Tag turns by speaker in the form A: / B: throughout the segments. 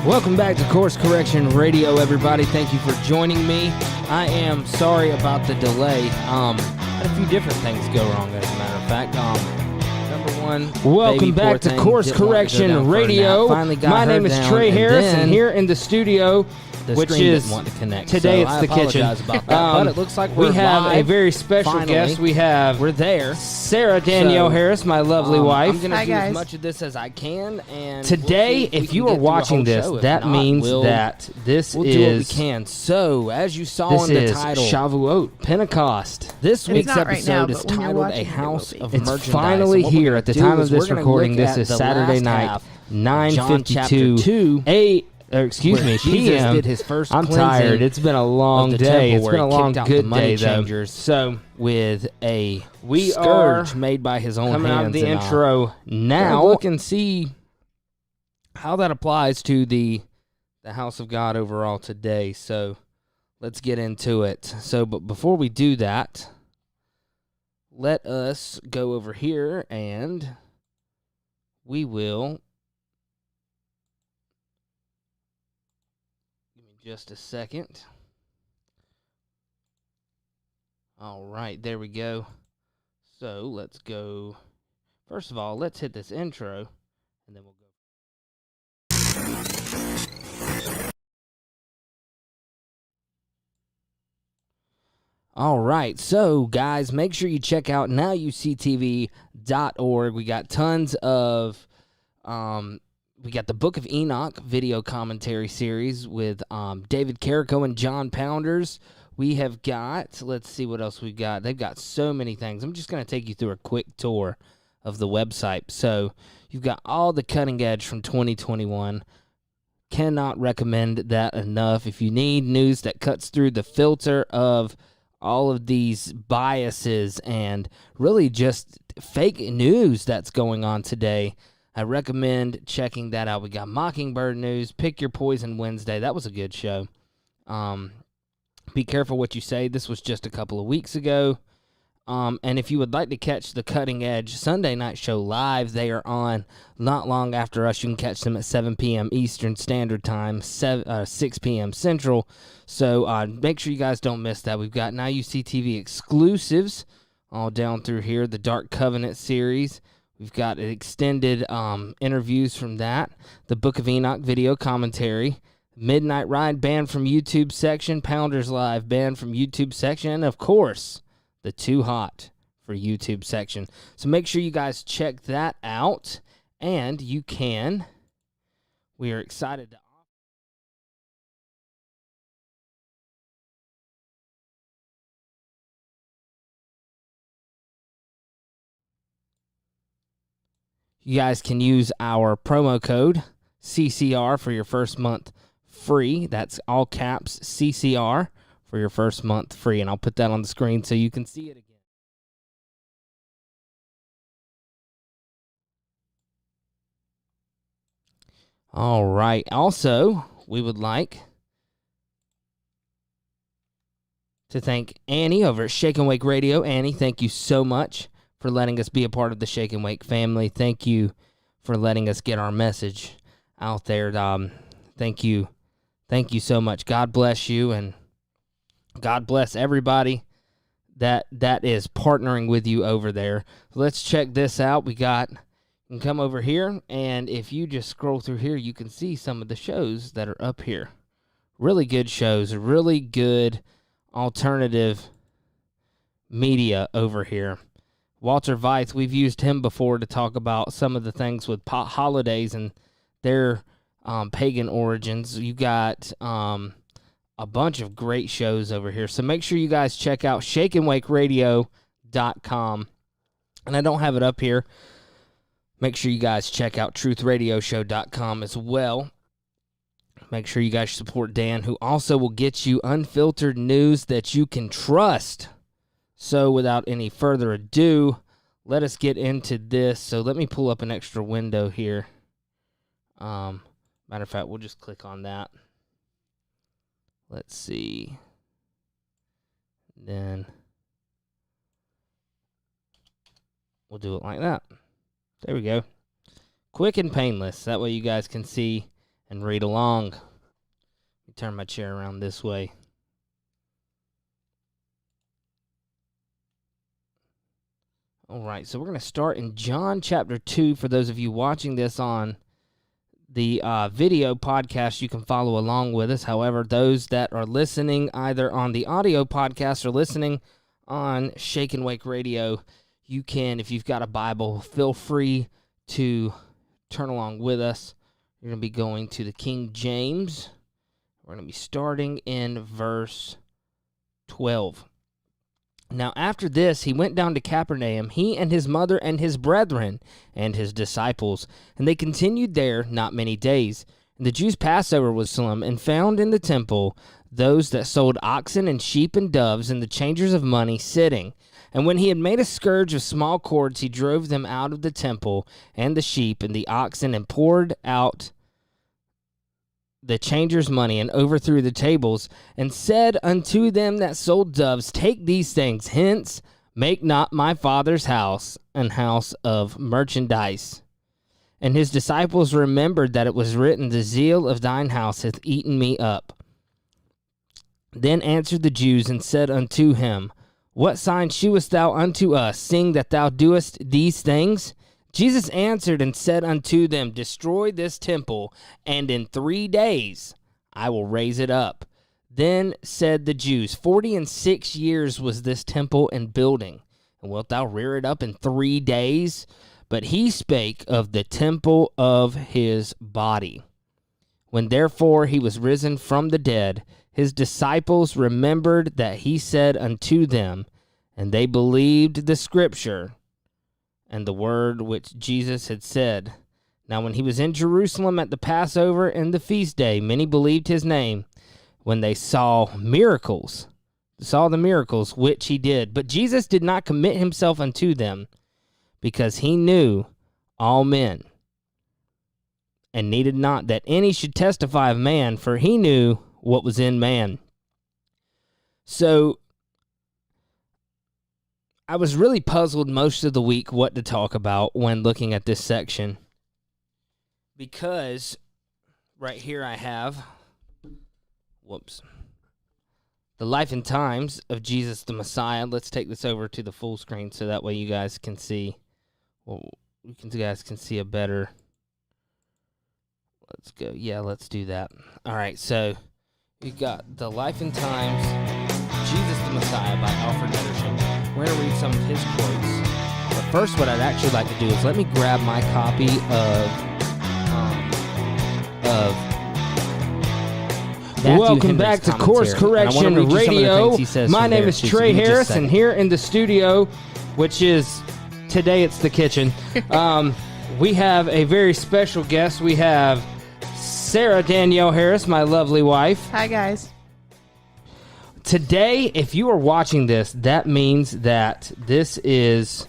A: Welcome back to Course Correction Radio, everybody. Thank you for joining me. I am sorry about the delay. Had a few different things go wrong, as a matter of fact. Number one,
B: welcome back to Course Correction Radio. My name is Trey Harris, and here in the studio, which is
A: want to connect.
B: Today,
A: so
B: it's the kitchen.
A: About that, but it looks like
B: we have
A: live.
B: a very special
A: Finally,
B: guest.
A: We're there.
B: Sarah Danielle Harris, my lovely wife.
A: I'm going to do as much of this as I can. And
B: today,
A: if you are watching this,
B: that means that this
A: we'll
B: is
A: do what we can. So, as you saw in the title,
B: Shavuot, Pentecost.
A: This week's episode
C: right
A: is titled "A House of
B: It's
A: Merchandise."
B: finally here at the time of this recording. This is Saturday night, 9:52 p.m.
A: did his first
B: I'm tired. It's been a long day. It's been a long, good day, though.
A: So, with a
B: we
A: scourge
B: are
A: made by his own
B: coming
A: hands.
B: out of the
A: and,
B: intro now.
A: Look and see how that applies to the house of God overall today. So, let's get into it. So, but before we do that, let us go over here and we will. Just a second. All right, there we go. So let's go. First of all, let's hit this intro, and then we'll go. All right, so guys, make sure you check out nowuctv.org. We got tons of we got the Book of Enoch video commentary series with David Carrico and John Pounders. We have got, let's see what else we've got. They've got so many things. I'm just going to take you through a quick tour of the website. So you've got all the cutting edge from 2021. Cannot recommend that enough. If you need news that cuts through the filter of all of these biases and really just fake news that's going on today, I recommend checking that out. We got Mockingbird News, Pick Your Poison Wednesday. That was a good show. Be careful what you say. This was just a couple of weeks ago. And if you would like to catch the Cutting Edge Sunday night show live, they are on not long after us. You can catch them at 7 p.m. Eastern Standard Time, 6 p.m. Central. So make sure you guys don't miss that. We've got Now UCTV exclusives all down through here. The Dark Covenant series. We've got extended interviews from that. The Book of Enoch video commentary. Midnight Ride banned from YouTube section. Pounders Live banned from YouTube section. And, of course, the Too Hot for YouTube section. So make sure you guys check that out. And you can. We are excited to. You guys can use our promo code CCR for your first month free. That's all caps CCR for your first month free. And I'll put that on the screen so you can see it again. All right. Also, we would like to thank Annie over at Shake and Wake Radio. Annie, thank you so much for letting us be a part of the Shake and Wake family. Thank you for letting us get our message out there. Thank you. Thank you so much. God bless you, and God bless everybody that is partnering with you over there. Let's check this out. You can come over here, and if you just scroll through here, you can see some of the shows that are up here. Really good shows, really good alternative media over here. Walter Veith, we've used him before to talk about some of the things with holidays and their pagan origins. You got a bunch of great shows over here. So make sure you guys check out shakeandwakeradio.com. And I don't have it up here. Make sure you guys check out truthradioshow.com as well. Make sure you guys support Dan, who also will get you unfiltered news that you can trust. So without any further ado, let us get into this. So let me pull up an extra window here. Matter of fact, we'll just click on that. Let's see. Then we'll do it like that. There we go. Quick and painless. That way you guys can see and read along. Let me turn my chair around this way. All right, so we're going to start in John chapter 2. For those of you watching this on the video podcast, you can follow along with us. However, those that are listening either on the audio podcast or listening on Shake and Wake Radio, you can, if you've got a Bible, feel free to turn along with us. You're going to be going to the King James. We're going to be starting in verse 12. Now after this, he went down to Capernaum, he and his mother and his brethren and his disciples, and they continued there not many days. And the Jews' Passover was solemn, and found in the temple those that sold oxen and sheep and doves, and the changers of money sitting. And when he had made a scourge of small cords, he drove them out of the temple, and the sheep and the oxen, and poured out the changers' money, and overthrew the tables, and said unto them that sold doves, Take these things hence, make not my Father's house an house of merchandise. And his disciples remembered that it was written, The zeal of thine house hath eaten me up. Then answered the Jews, and said unto him, What sign shewest thou unto us, seeing that thou doest these things? Jesus answered and said unto them, Destroy this temple, and in 3 days I will raise it up. Then said the Jews, 46 years was this temple in building, and wilt thou rear it up in 3 days? But he spake of the temple of his body. When therefore he was risen from the dead, his disciples remembered that he said unto them, and they believed the scripture and the word which Jesus had said. Now when he was in Jerusalem at the Passover and the feast day, many believed his name when they saw the miracles which he did. But Jesus did not commit himself unto them, because he knew all men, and needed not that any should testify of man, for he knew what was in man. So I was really puzzled most of the week what to talk about when looking at this section, because right here I have, the life and times of Jesus the Messiah. Let's take this over to the full screen so that way you guys can see, a better. Let's go. Yeah, let's do that. All right, so you got the life and times of Jesus the Messiah by Alfred Edersheim. We're going to read some of his quotes. But first, what I'd actually like to do is let me grab my copy Welcome back to Course Correction Radio. My name is Trey Harris, and here in the studio, which is, today it's the kitchen, we have a very special guest. We have Sarah Danielle Harris, my lovely wife.
C: Hi, guys.
A: Today, if you are watching this, that means that this is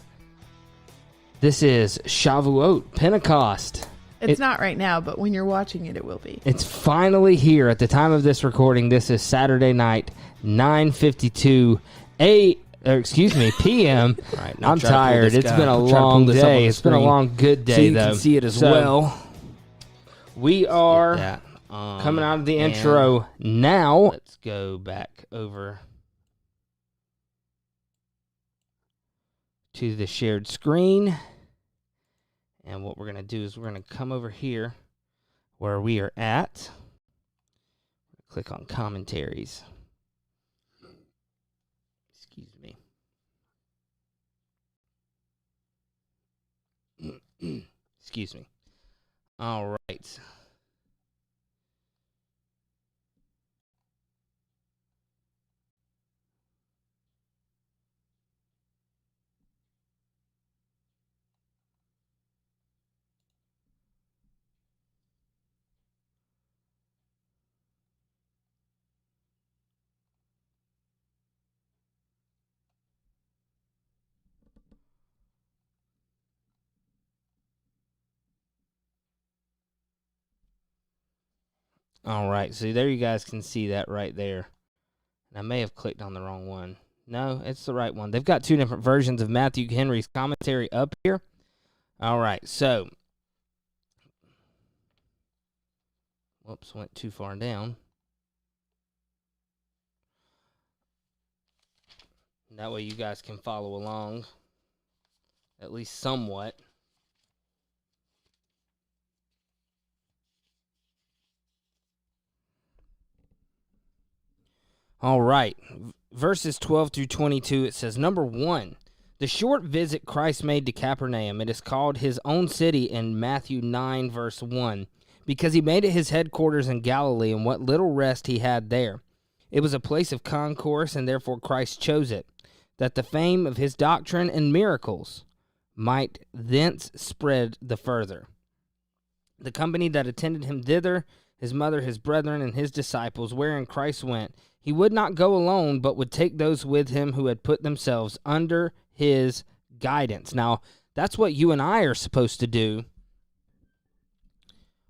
A: Shavuot, Pentecost.
C: It's not right now, but when you're watching it, it will be.
A: It's finally here. At the time of this recording, this is Saturday night, 9:52 p.m. Right, I'm tired. It's been a long day. It's been a long, good day,
B: so you
A: though.
B: Can see it as well.
A: We are coming out of the intro now. Let's go back over to the shared screen. And what we're going to do is we're going to come over here where we are at. Click on commentaries. Excuse me. Excuse me. All right. All right, so there you guys can see that right there. And I may have clicked on the wrong one. No, it's the right one. They've got two different versions of Matthew Henry's commentary up here. All right, so Oops, went too far down. That way you guys can follow along, at least somewhat. All right, verses 12 through 22, it says, Number 1, the short visit Christ made to Capernaum. It is called his own city in Matthew 9, verse 1, because he made it his headquarters in Galilee, and what little rest he had there. It was a place of concourse, and therefore Christ chose it, that the fame of his doctrine and miracles might thence spread the further. The company that attended him thither, his mother, his brethren, and his disciples, wherein Christ went, he would not go alone, but would take those with him who had put themselves under his guidance. Now, that's what you and I are supposed to do.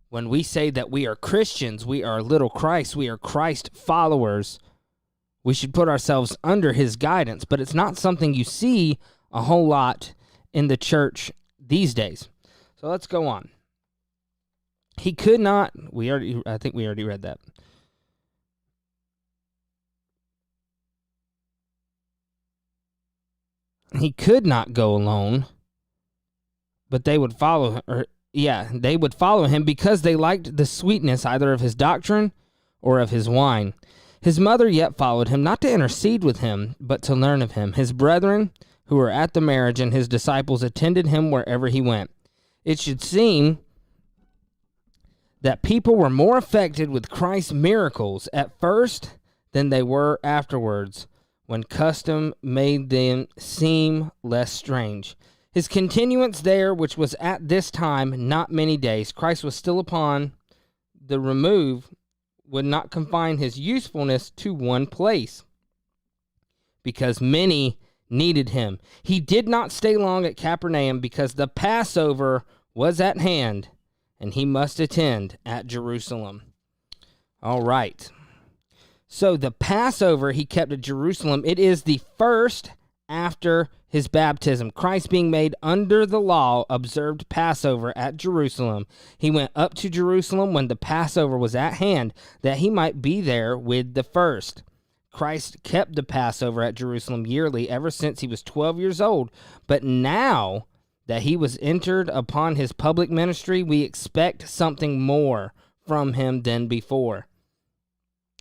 A: When we say that we are Christians, we are little Christ, we are Christ followers, we should put ourselves under his guidance, but it's not something you see a whole lot in the church these days. So let's go on. He could not, I think we already read that. He could not go alone, but they would follow they would follow him because they liked the sweetness either of his doctrine or of his wine. His mother yet followed him, not to intercede with him, but to learn of him. His brethren, who were at the marriage, and his disciples attended him wherever he went. It should seem that people were more affected with Christ's miracles at first than they were afterwards, when custom made them seem less strange. His continuance there, which was at this time not many days, Christ was still upon the remove, would not confine his usefulness to one place, because many needed him. He did not stay long at Capernaum, because the Passover was at hand, and he must attend at Jerusalem. All right. So the Passover he kept at Jerusalem. It is the first after his baptism. Christ, being made under the law, observed Passover at Jerusalem. He went up to Jerusalem when the Passover was at hand, that he might be there with the first. Christ kept the Passover at Jerusalem yearly ever since he was 12 years old. But now that he was entered upon his public ministry, we expect something more from him than before.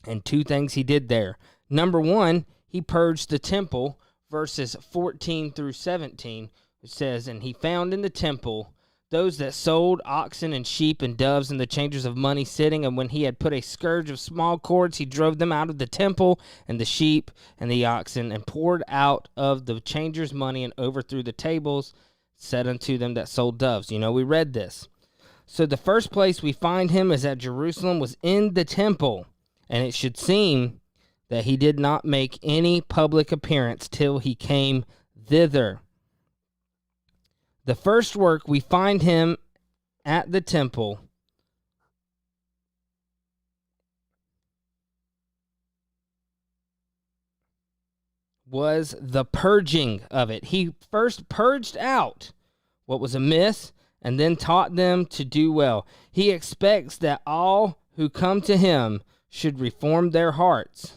A: And two things he did there. Number 1, he purged the temple, verses 14 through 17. It says, And he found in the temple those that sold oxen and sheep and doves and the changers of money sitting, and when he had put a scourge of small cords, he drove them out of the temple, and the sheep and the oxen, and poured out of the changers' money, and overthrew the tables, said unto them that sold doves. You know, we read this. So the first place we find him is at Jerusalem, was in the temple. And it should seem that he did not make any public appearance till he came thither. The first work we find him at the temple was the purging of it. He first purged out what was amiss and then taught them to do well. He expects that all who come to him should reform their hearts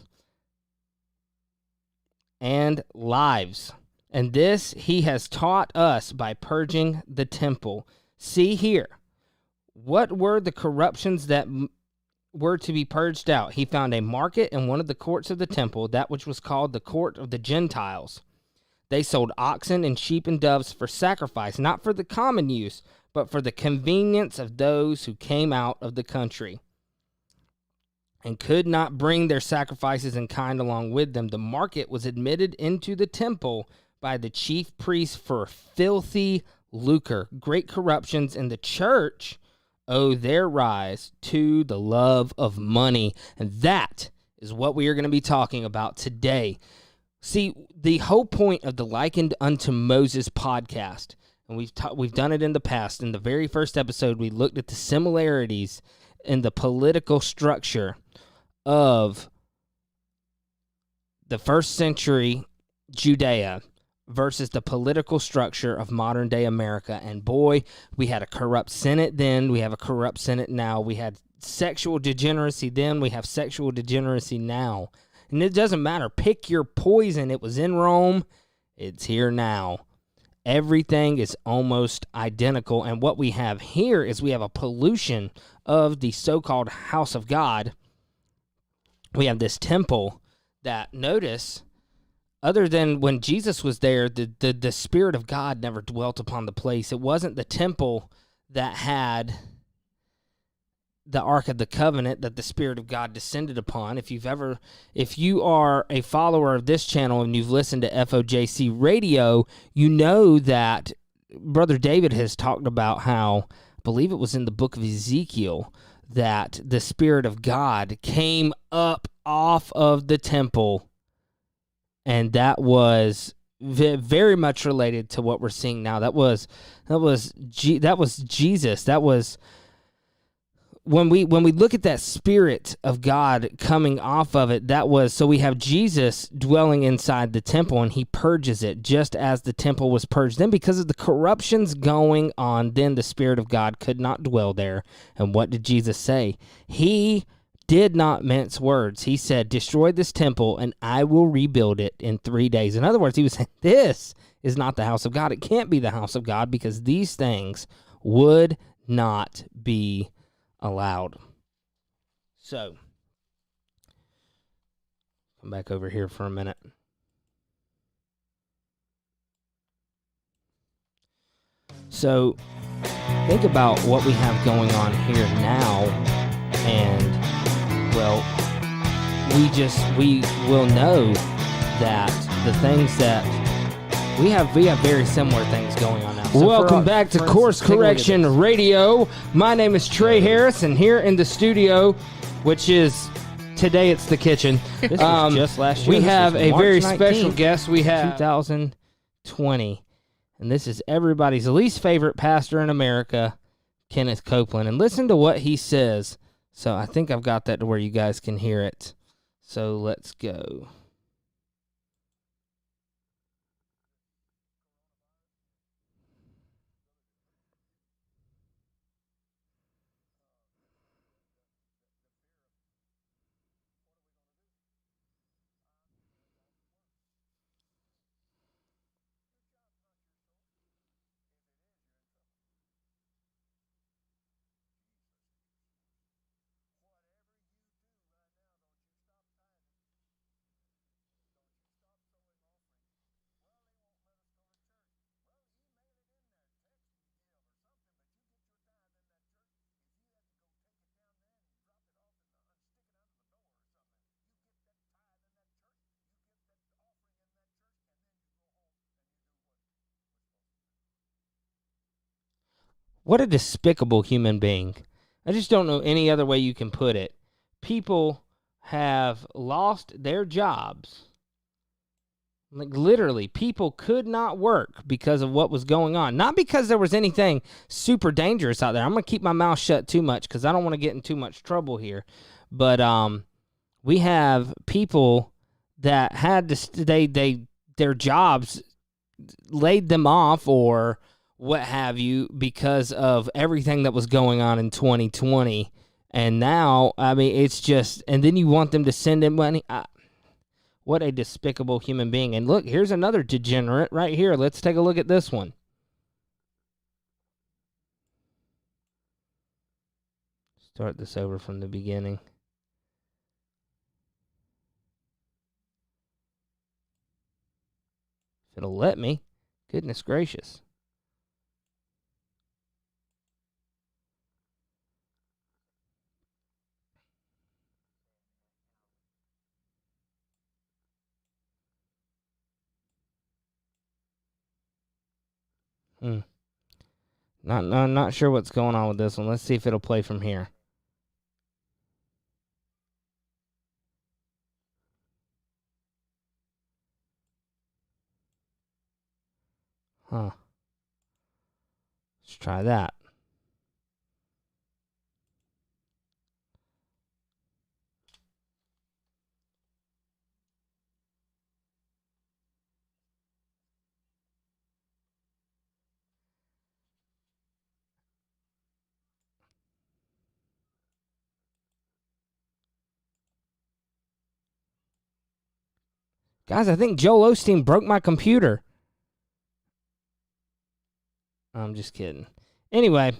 A: and lives. And this he has taught us by purging the temple. See here, what were the corruptions that were to be purged out? He found a market in one of the courts of the temple, that which was called the court of the Gentiles. They sold oxen and sheep and doves for sacrifice, not for the common use, but for the convenience of those who came out of the country, and could not bring their sacrifices in kind along with them. The market was admitted into the temple by the chief priests for filthy lucre. Great corruptions in the church owe their rise to the love of money. And that is what we are going to be talking about today. See, the whole point of the Likened unto Moses podcast, and we've done it in the past. In the very first episode, we looked at the similarities in the political structure of the first century Judea versus the political structure of modern day America. And boy, we had a corrupt Senate then, we have a corrupt Senate now. We had sexual degeneracy then, we have sexual degeneracy now. And it doesn't matter. Pick your poison. It was in Rome. It's here now. Everything is almost identical. And what we have here is we have a pollution of the so-called house of God. We have this temple that, notice, other than when Jesus was there, the Spirit of God never dwelt upon the place. It wasn't the temple that had the Ark of the Covenant that the Spirit of God descended upon. If you are a follower of this channel and you've listened to FOJC Radio, you know that Brother David has talked about how, I believe it was in the book of Ezekiel, that the Spirit of God came up off of the temple, and that was very much related to what we're seeing now. That was Jesus. That was when we look at that Spirit of God coming off of it. That was, so we have Jesus dwelling inside the temple, and he purges it just as the temple was purged. Then, because of the corruptions going on, then the Spirit of God could not dwell there. And what did Jesus say? He did not mince words. He said, destroy this temple and I will rebuild it in 3 days. In other words, he was saying, this is not the house of God. It can't be the house of God because these things would not be allowed. So, come back over here for a minute. So, think about what we have going on here now, and well, we will know that the things that we have very similar things going on now. So welcome back to Course Correction Radio. My name is Trey Harris, and here in the studio, which is today, it's the kitchen. This was just last year. We have a very special guest. We have 2020, and this is everybody's least favorite pastor in America, Kenneth Copeland. And listen to what he says. So I think I've got that to where you guys can hear it. So let's go. What a despicable human being. I just don't know any other way you can put it. People have lost their jobs. Like, literally, people could not work because of what was going on. Not because there was anything super dangerous out there. I'm going to keep my mouth shut too much because I don't want to get in too much trouble here. But we have people that had to, their jobs laid them off or what have you because of everything that was going on in 2020. And now, I mean, it's just, and then you want them to send in money. What a despicable human being. And look, here's another degenerate right here. Let's take a look at this one. Start this over from the beginning. If it'll let me. Goodness gracious. Not sure what's going on with this one. Let's see if it'll play from here. Huh. Let's try that. Guys, I think Joel Osteen broke my computer. I'm just kidding. Anyway,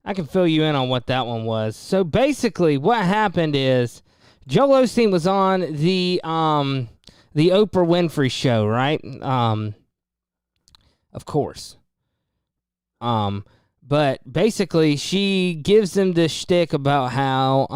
A: I can fill you in on what that one was. So basically, what happened is Joel Osteen was on the Oprah Winfrey show, right? Of course. But basically, she gives them this shtick about how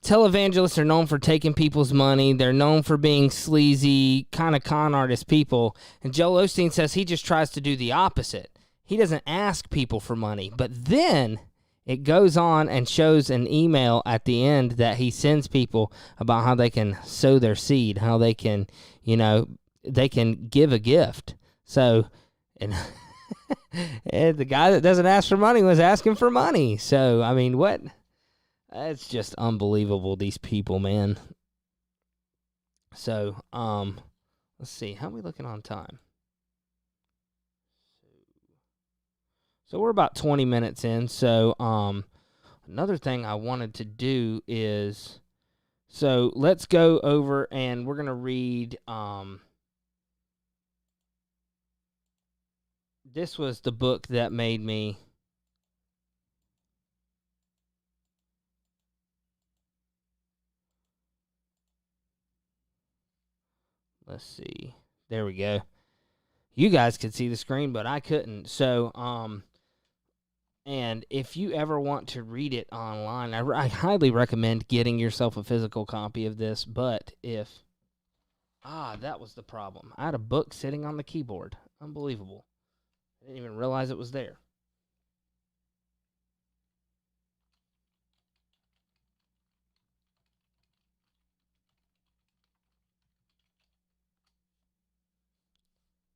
A: televangelists are known for taking people's money. They're known for being sleazy, kind of con artist people. And Joel Osteen says he just tries to do the opposite. He doesn't ask people for money. But then it goes on and shows an email at the end that he sends people about how they can sow their seed, how they can, they can give a gift. So, and the guy that doesn't ask for money was asking for money. So, I mean, what? It's just unbelievable, these people, man. So, let's see. How are we looking on time? So we're about 20 minutes in. So, another thing I wanted to do is, so let's go over and we're going to read, this was the book that made me, let's see, there we go. You guys could see the screen, but I couldn't. So, and if you ever want to read it online, I highly recommend getting yourself a physical copy of this. But if, that was the problem. I had a book sitting on the keyboard. Unbelievable. I didn't even realize it was there.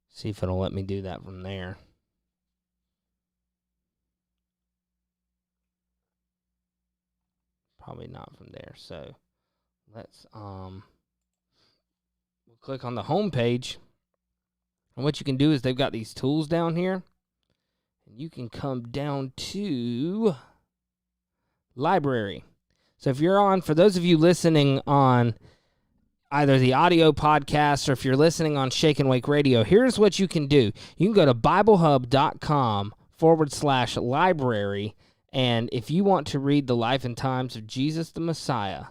A: See if it'll let me do that from there. Probably not from there. So let's we'll click on the home page. And what you can do is they've got these tools down here. And you can come down to library. So if you're on, for those of you listening on either the audio podcast or if you're listening on Shake and Wake Radio, here's what you can do. You can go to BibleHub.com/library. And if you want to read the life and times of Jesus the Messiah,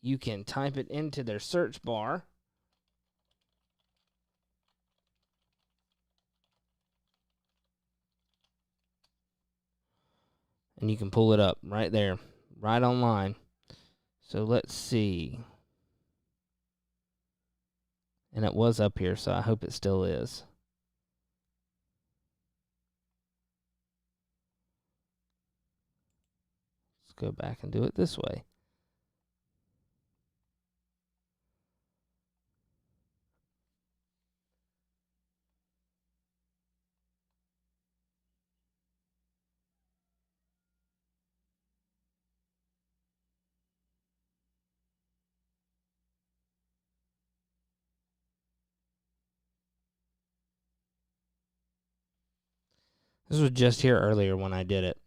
A: you can type it into their search bar. And you can pull it up right there, right online. So let's see. And it was up here, so I hope it still is. Go back and do it this way. This was just here earlier when I did it.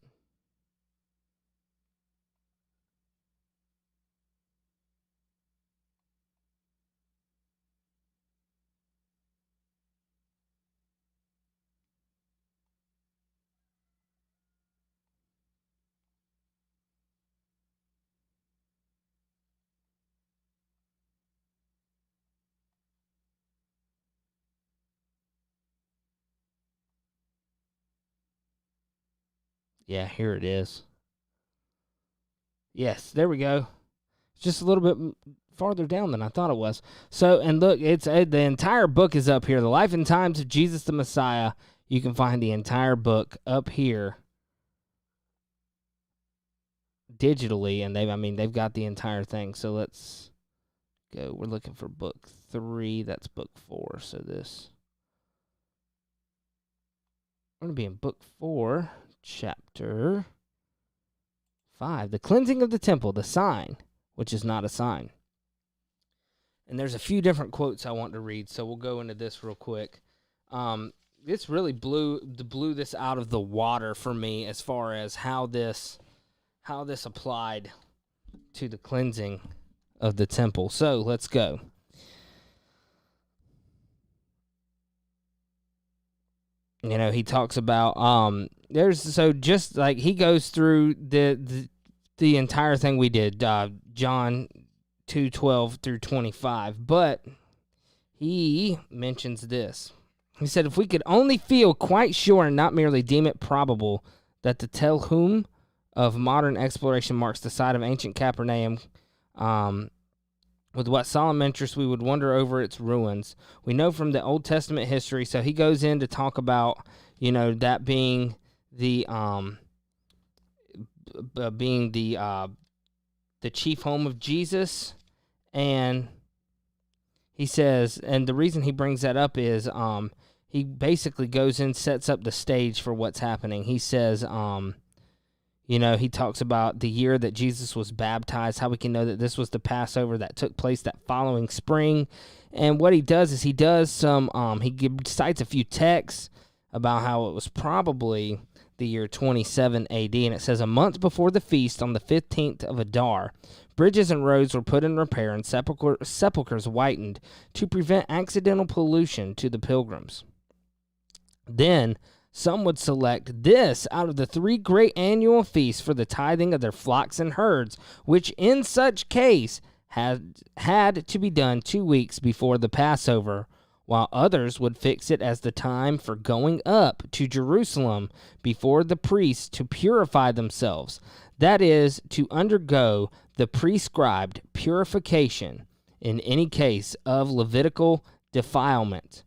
A: Yeah, here it is. Yes, there we go. It's just a little bit farther down than I thought it was. So, and look, it's the entire book is up here. The Life and Times of Jesus the Messiah. You can find the entire book up here digitally, and they've got the entire thing. So let's go. We're looking for book 3. That's book 4. So this, we're going to be in book 4, chapter 5. The cleansing of the temple, the sign, which is not a sign. And there's a few different quotes I want to read, so we'll go into this real quick. This really blew this out of the water for me as far as how this applied to the cleansing of the temple. So let's go. he talks about just like he goes through the entire thing we did, John 2:12 through 25, but he mentions this. He said, if we could only feel quite sure and not merely deem it probable that the Telhum of modern exploration marks the site of ancient Capernaum, with what solemn interest we would wonder over its ruins. We know from the Old Testament history, so he goes in to talk about, that being the chief home of Jesus, and he says, and the reason he brings that up is, he basically goes in, sets up the stage for what's happening. He says, he talks about the year that Jesus was baptized, how we can know that this was the Passover that took place that following spring. And what he does is he cites a few texts about how it was probably the year 27 AD. And it says, a month before the feast on the 15th of Adar, bridges and roads were put in repair and sepulchres whitened to prevent accidental pollution to the pilgrims. Then some would select this out of the 3 great annual feasts for the tithing of their flocks and herds, which in such case had to be done 2 weeks before the Passover, while others would fix it as the time for going up to Jerusalem before the priests to purify themselves, that is, to undergo the prescribed purification in any case of Levitical defilement.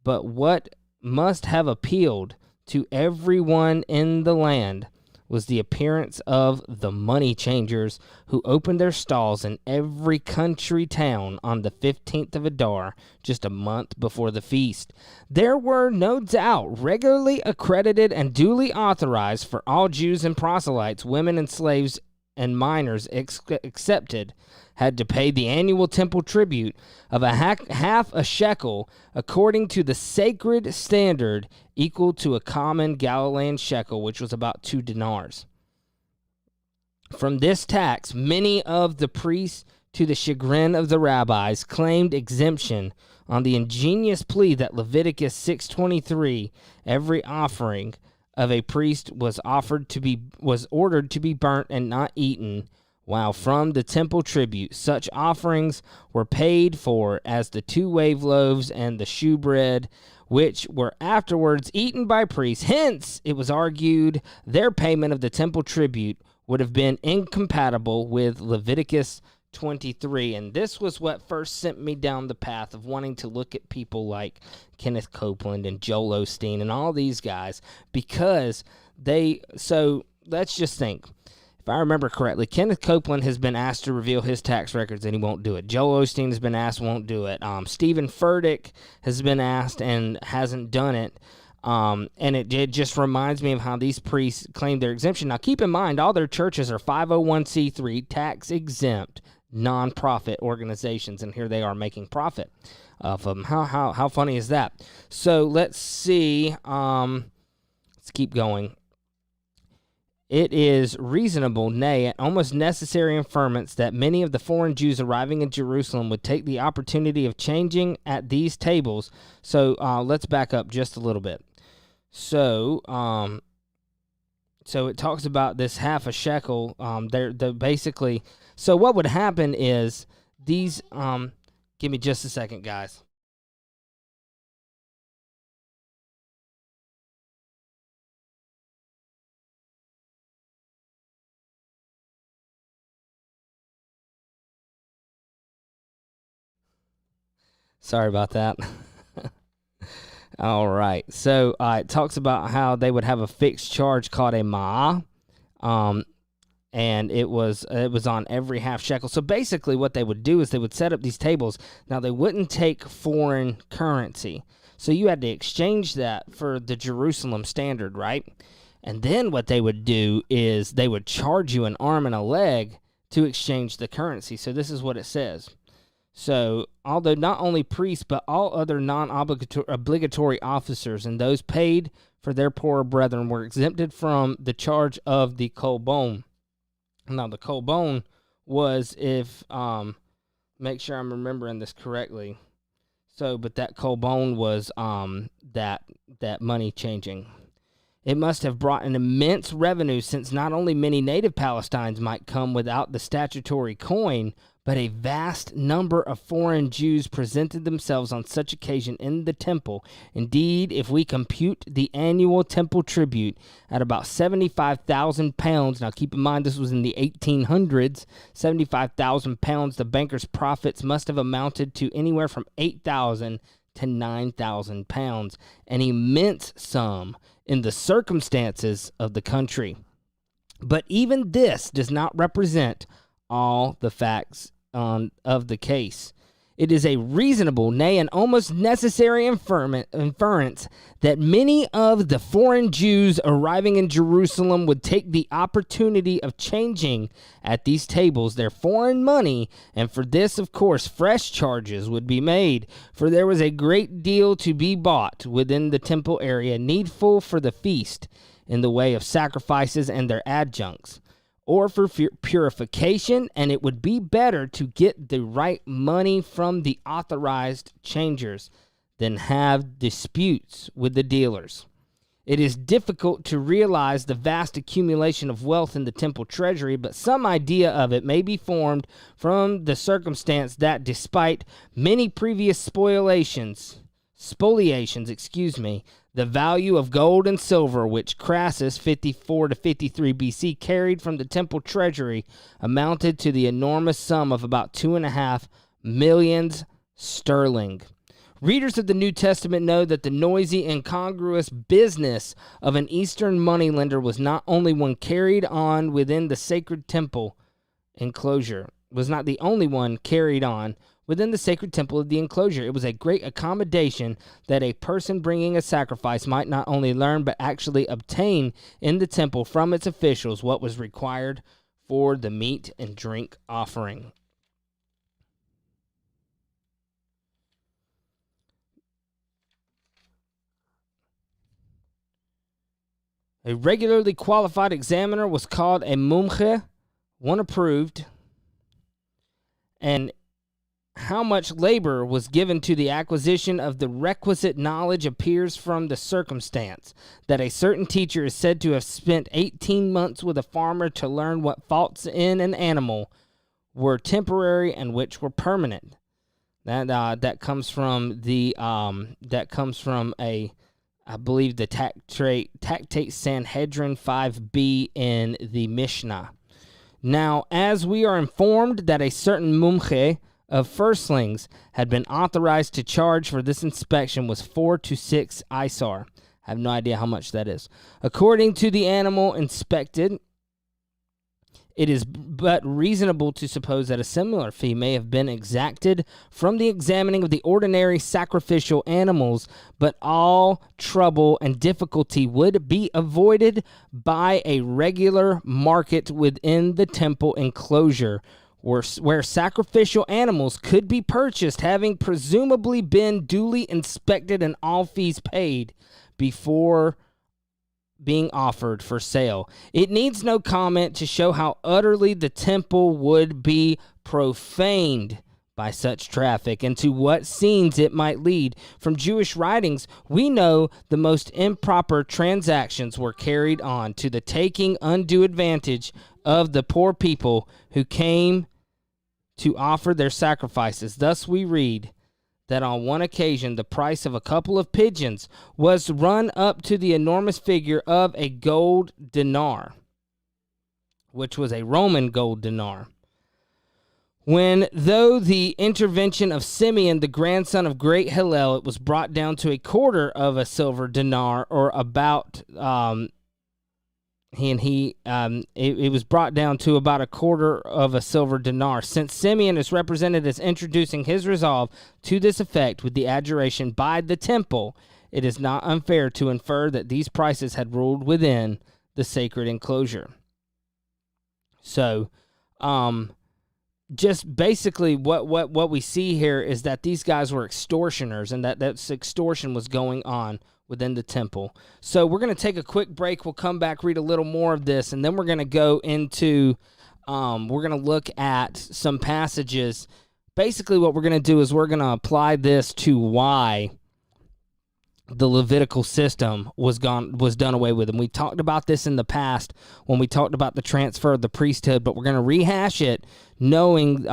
A: But what must have appealed to everyone in the land was the appearance of the money changers who opened their stalls in every country town on the 15th of Adar, just a month before the feast. There were, no doubt, regularly accredited and duly authorized for all Jews and proselytes, women and slaves and minors excepted, had to pay the annual temple tribute of half a shekel, according to the sacred standard, equal to a common Galilean shekel, which was about 2 dinars. From this tax, many of the priests, to the chagrin of the rabbis, claimed exemption on the ingenious plea that Leviticus 6:23, every offering of a priest was ordered to be burnt and not eaten, while from the temple tribute such offerings were paid for as the 2 wave loaves and the shewbread, which were afterwards eaten by priests. Hence, it was argued, their payment of the temple tribute would have been incompatible with Leviticus 23. And this was what first sent me down the path of wanting to look at people like Kenneth Copeland and Joel Osteen and all these guys, because let's just think. If I remember correctly, Kenneth Copeland has been asked to reveal his tax records and he won't do it. Joel Osteen has been asked, won't do it. Stephen Furtick has been asked and hasn't done it. And it just reminds me of how these priests claim their exemption. Now, keep in mind, all their churches are 501c3 tax-exempt non-profit organizations, and here they are making profit of them. How funny is that? So let's see. Let's keep going. It is reasonable, nay, almost necessary inference that many of the foreign Jews arriving in Jerusalem would take the opportunity of changing at these tables. So let's back up just a little bit. So it talks about this half a shekel. They're basically. So what would happen is these. Give me just a second, guys. Sorry about that. All right. So it talks about how they would have a fixed charge called a ma'ah, and it was on every half shekel. So basically what they would do is they would set up these tables. Now, they wouldn't take foreign currency. So you had to exchange that for the Jerusalem standard, right? And then what they would do is they would charge you an arm and a leg to exchange the currency. So this is what it says. So, although not only priests, but all other non-obligatory officers and those paid for their poorer brethren were exempted from the charge of the kolbon. Now, the kolbon was, if, make sure I'm remembering this correctly. So, but that Colbone was that money changing. It must have brought an immense revenue, since not only many native Palestinians might come without the statutory coin, but a vast number of foreign Jews presented themselves on such occasion in the temple. Indeed, if we compute the annual temple tribute at about 75,000 pounds, now keep in mind this was in the 1800s, 75,000 pounds, the banker's profits must have amounted to anywhere from 8,000 to 9,000 pounds, an immense sum in the circumstances of the country. But even this does not represent all the facts of the case. It is a reasonable, nay, an almost necessary inference that many of the foreign Jews arriving in Jerusalem would take the opportunity of changing at these tables their foreign money, and for this, of course, fresh charges would be made, for there was a great deal to be bought within the temple area needful for the feast in the way of sacrifices and their adjuncts, or for purification, and it would be better to get the right money from the authorized changers than have disputes with the dealers. It is difficult to realize the vast accumulation of wealth in the temple treasury, but some idea of it may be formed from the circumstance that despite many previous spoliations, the value of gold and silver, which Crassus, 54 to 53 BC, carried from the temple treasury, amounted to the enormous sum of about 2.5 millions sterling. Readers of the New Testament know that the noisy, incongruous business of an Eastern moneylender was not only one carried on within the sacred temple enclosure, was not the only one carried on within the sacred temple of the enclosure. It was a great accommodation that a person bringing a sacrifice might not only learn but actually obtain in the temple from its officials what was required for the meat and drink offering. A regularly qualified examiner was called a mumche, one approved, and how much labor was given to the acquisition of the requisite knowledge appears from the circumstance that a certain teacher is said to have spent 18 months with a farmer to learn what faults in an animal were temporary and which were permanent. That comes from I believe the Tractate Sanhedrin 5b in the Mishnah. Now, as we are informed that a certain mumche of firstlings had been authorized to charge for this inspection was 4 to 6 isar. I have no idea how much that is. According to the animal inspected, it is but reasonable to suppose that a similar fee may have been exacted from the examining of the ordinary sacrificial animals, but all trouble and difficulty would be avoided by a regular market within the temple enclosure, where sacrificial animals could be purchased, having presumably been duly inspected and all fees paid before being offered for sale. It needs no comment to show how utterly the temple would be profaned by such traffic and to what scenes it might lead. From Jewish writings, we know the most improper transactions were carried on to the taking undue advantage of the poor people who came to offer their sacrifices. Thus we read that on one occasion the price of a couple of pigeons was run up to the enormous figure of a gold dinar, which was a Roman gold dinar. When, through the intervention of Simeon, the grandson of great Hillel, it was brought down to a quarter of a silver dinar, or about it was brought down to about a quarter of a silver dinar. Since Simeon is represented as introducing his resolve to this effect with the adjuration by the temple, it is not unfair to infer that these prices had ruled within the sacred enclosure. So, just basically what we see here is that these guys were extortioners, and that extortion was going on within the temple. So we're going to take a quick break. We'll come back, read a little more of this, and then we're going to go into, we're going to look at some passages basically what we're going to do is we're going to apply this to why the Levitical system was done away with. And we talked about this in the past when we talked about the transfer of the priesthood, but we're going to rehash it knowing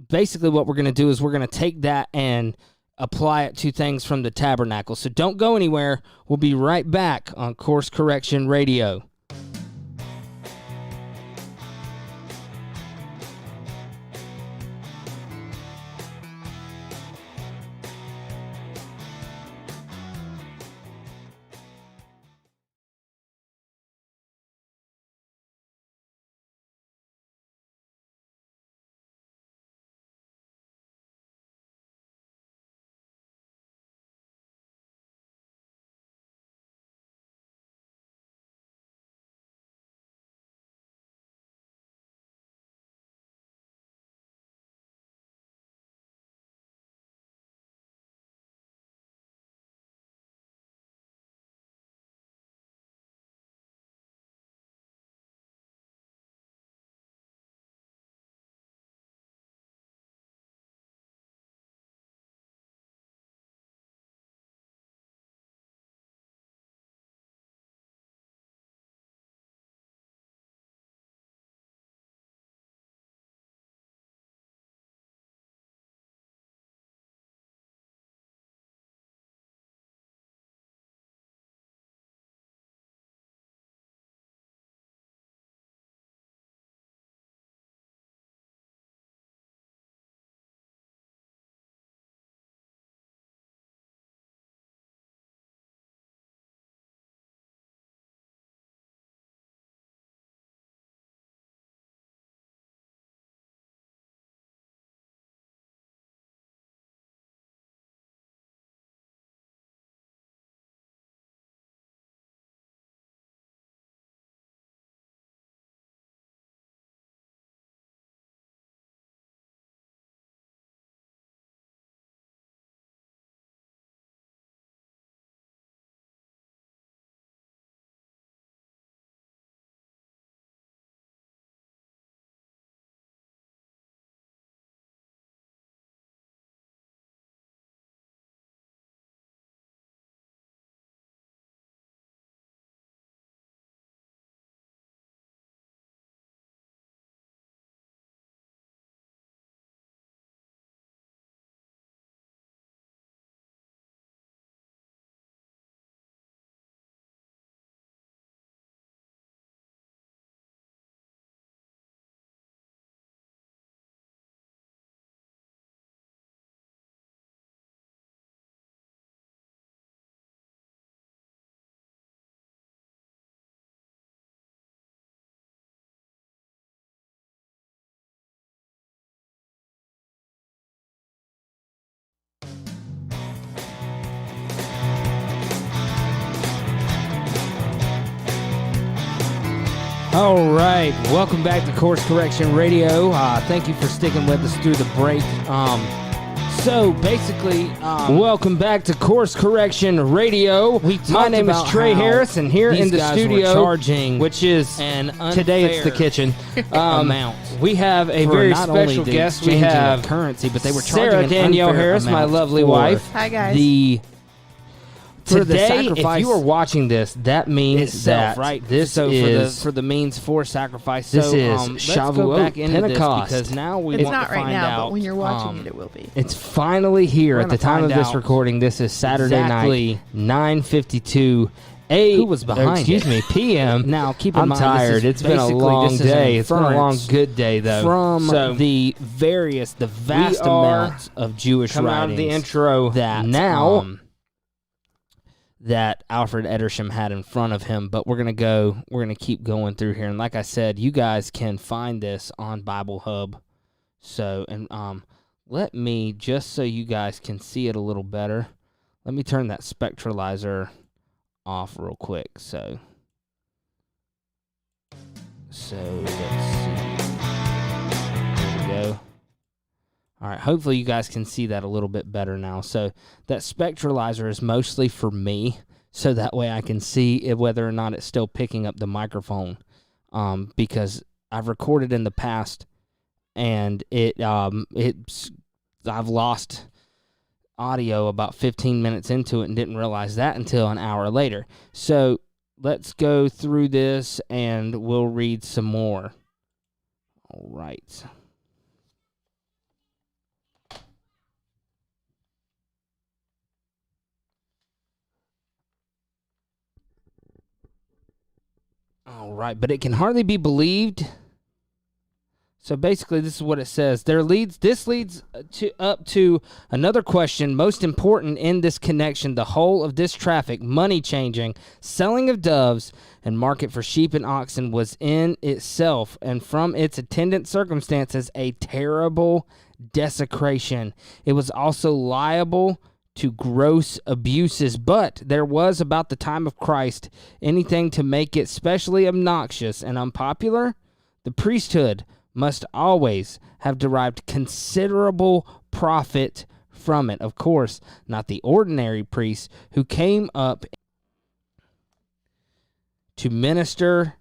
A: basically what we're going to do is we're going to take that and apply it to things from the tabernacle. So don't go anywhere. We'll be right back on Course Correction Radio. All right, welcome back to Course Correction Radio. Thank you for sticking with us through the break. So basically, welcome back to Course Correction Radio. My name is Trey Harris, and here in the studio, which is today it's the kitchen amount. We have a very special guest. We have
B: currency, but they were
A: Sarah Danielle Harris, my lovely wife.
C: Hi guys.
A: Today, if you are watching this, that means
B: itself,
A: that
B: right?
A: This is
B: for the means for sacrifice.
A: This is
B: let's
A: Shavuot,
B: go back into
A: Pentecost.
B: this because now we
C: It's
B: want
C: not
B: to
C: right
B: find
C: now,
B: out.
C: but when you're watching it will be.
A: It's finally here
B: We're
A: at the
B: gonna
A: time of
B: find
A: this
B: out
A: recording. This is Saturday
B: exactly
A: night, 9:52.
B: Who was behind
A: excuse
B: it?
A: me, PM.
B: Now, keep in
A: I'm
B: mind,
A: tired. It's been a long day. It's been a long,
B: inference
A: good day, though.
B: from
A: So,
B: the vast amounts of Jewish
A: come out of
B: writings
A: the intro
B: that
A: now.
B: that Alfred Edersheim had in front of him, but we're gonna keep going through here. And like I said, you guys can find this on Bible Hub. So, and let me, just so you guys can see it a little better, let me turn that spectralizer off real quick. So let's see. There we go. All right, hopefully you guys can see that a little bit better now. So that spectralizer is mostly for me, so that way I can see whether or not it's still picking up the microphone, because I've recorded in the past
A: and I've lost audio about 15 minutes into it and didn't realize that until an hour later. So let's go through this and we'll read some more. All right. All right, but it can hardly be believed. So basically, this is what it says. This leads up to another question, most important in this connection. The whole of this traffic, money changing, selling of doves, and market for sheep and oxen was in itself, and from its attendant circumstances, a terrible desecration. It was also liable to gross abuses, but there was about the time of Christ anything to make it specially obnoxious and unpopular. The priesthood must always have derived considerable profit from it. Of course, not the ordinary priests who came up to minister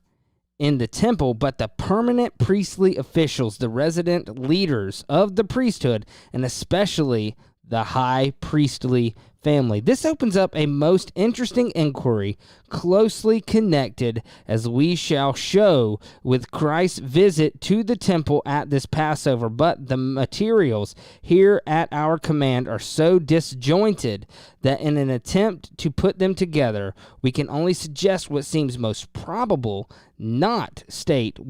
A: in the temple, but the permanent priestly officials, the resident leaders of the priesthood, and especially the high priestly family. This opens up a most interesting inquiry, closely connected, as we shall show, with Christ's visit to the temple at this Passover. But the materials here at our command are so disjointed that in an attempt to put them together, we can only suggest what seems most probable, not state what